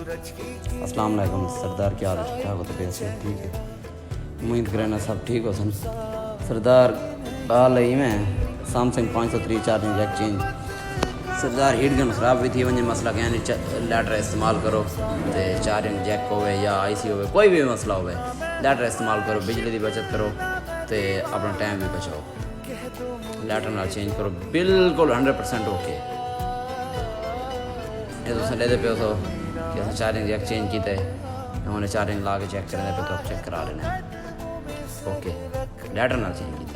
अस्सलाम वालेकुम सरदार, क्या हाल है? ठीक ठाक हो? तबीयत से ठीक है? उम्मीद करना सब ठीक हो सन। सरदार हाल ही में सैमसंग 503 चार्जिंग जैक चेंज। सरदार हीट गन ख़राब हुई थी, वही मसला क्या है, लैटर इस्तेमाल करो तो चार्जिंग जैक हो या IC हो, कोई भी मसला हो, लैटर इस्तेमाल करो, बिजली की बचत करो तो अपना टाइम भी बचाओ। लैटर नाल चेंज करो, बिल्कुल 100% ओके। ये तुम लेते पे हो कि अस चार्जिंग जैक चेंज किया है, उन्हें चार्जिंग ला के चेक करने पे तो चेक करा लेना। ओके, लैटर नाल चेंज किया।